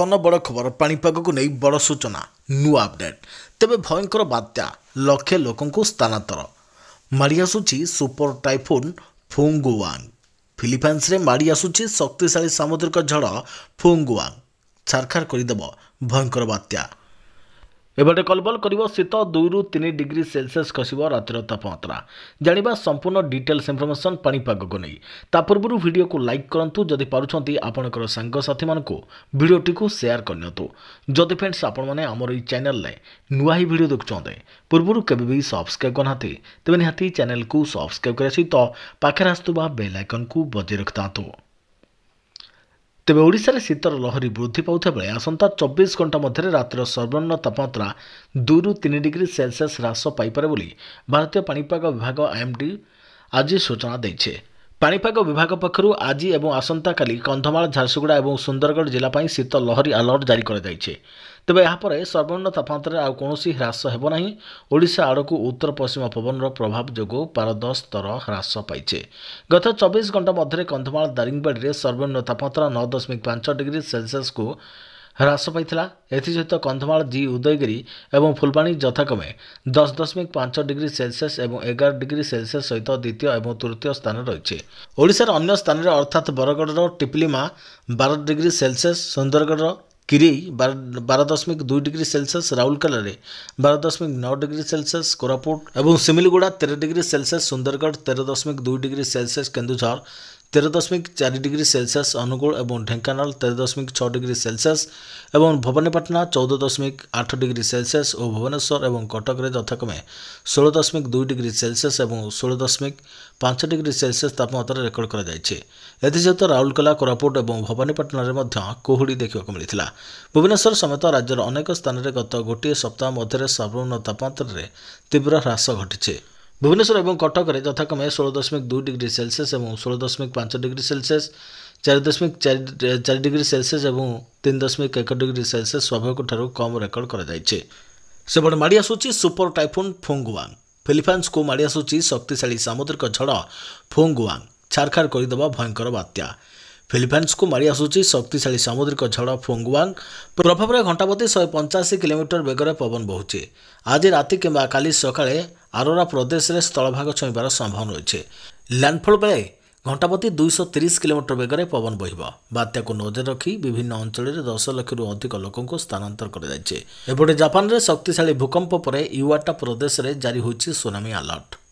बर्तमान बड़ खबर पाणीपाग को नहीं बड़ सूचना नुआ अपडेट तेबे भयंकर बात्या लक्षे लोकंकु स्थानांतर माड़ी आसुची सुपर टाइफोन फोंगुआंग फिलिपाइन्स रे माड़ी आसुची शक्तिशाली सामुद्रिक झड़ फोंगुआंग छारखार करदेव भयंकर बात्या एबटे कलबल करिवो शीत 2 ରୁ 3 डिग्री सेल्सियस खसिबो रातिर तापमात्रा जानिबा संपूर्ण डिटेल्स इनफॉरमेशन पाणीपाग को नहीं ता पूर्व वीडियो को लाइक करंतु जदि पारुछंती आपनकर संग साथी मानको वीडियोटी को शेयर करनियतु जदि फ्रेंड्स आपण माने हमर ई चैनल ले नुवा ही वीडियो देखुछंते पूर्व केबे भी सब्सक्राइब करनाते तबे निहाती चैनल को सब्सक्राइब करछि तो पाखर आस्तुबा बेल आइकन को बजाय रखतांतु तेबे ओडिशा रे शीतर लहरी वृद्धि पाउथा बेले आसंता 24 घंटा मध्य रातिर सर्वनिम्न तापमात्रा 2 ରୁ 3 डिग्री सेल्सियस ह्रास पाइपारे बोली भारतीय पाणीपाग विभाग आईएमडी आज सूचना दैछे। पाणीपाग विभाग पक्षरु आज एवं आसंता काली कंधमाल झारसुगुड़ा और सुंदरगढ़ जिला पाई शीत लहरी अलर्ट जारी कर दैछे। तेबे यापर सर्वनिम्न तापमात्रा आउ कोनोसी ह्रास हेबो नाही। ओडिशा आड़कू उत्तर पश्चिम पवन प्रभाव जोगु पारद स्तर ह्रास पाइछे। गत 24 घंटा मध्य कंधमाल दारिंगबाड़ी में सर्वनिम्न तापमात्रा 9.5 डिग्री सेल्सियस को ह्रास पाइथिला। एथिसहित कंधमाल जी उदयगिरी एवं फुलबाणी यथाक्रमे 10.5 डिग्री सेल्सियस और 11 डिग्री सेल्सियस सहित द्वितीय और तृतीय स्थान रही। ओडिशार अन्य स्थान अर्थात बरगढ़ टिपलिमा 12 डिग्री सेल्सियस, सुंदरगढ़ किरी 12.2 degree Celsius, Rourkela 12.9 degree Celsius, Koraput और Semiliguda 13 degree Celsius, Sundargarh 13.2 degree Celsius, Keonjhar 13.4 degree Celsius, Angul और ढेंकानाल 13.6 डिग्री सेल्सियस और भवानीपाटना 14.8 डिग्री सेल्सियस और भुवनेश्वर और कटक यथाक्रमे 16.2 डिग्री सेल्सियस और 16.5 डिग्री सेल्सियस तापमात्रा रेकर्ड कर राउरकेला, कोरापुट और भवानीपाटना कुहुड़ी देखा मिलता। भुवनेश्वर समेत राज्यर अनेक स्थान में गत गोटे सप्ताह मध्य सर्वनिम्न तापमात्रा तीव्र ह्रास घटी। भुवनेश्वर और कटक यथाक्रमे 16.2 डिग्री सेल्सियस और 16.5 डिग्री सेल्सियस, 4.4 डिग्री सेल्सियस और 3.1 डिग्री सेल्सियस स्वाभाविक कम रेकर्ड कर माड़ी आसूची सुपर टाइफोन फोंगुआंग फिलिपाइन्स को माड़ी आसूची शक्तिशाली सामुद्रिक झड़ फोंगुआंग छारखार करदेव भयंकर बात्या। फिलिपाइन्स को माड़ी आसूची शक्तिशाली सामुद्रिक झड़ फोंगुआंग प्रभाव में घंटाप्रति 185 किलोमीटर बेगर पवन बहुचे। आज राति किंबा काली सकाळे आरोरा प्रदेश में स्थलभाग छुईबार संभावना रही। लैंडफॉल बेले घंटाप्रति 230 किलोमीटर बेगर पवन बहिब। बात्या को नजर रखी विभिन्न अंचल में 10 लाख रु अधिक लोकों स्थानांतर कर जापान में शक्तिशाली भूकंप पर इवाटा प्रदेश में जारी होइछि सुनामी अलर्ट।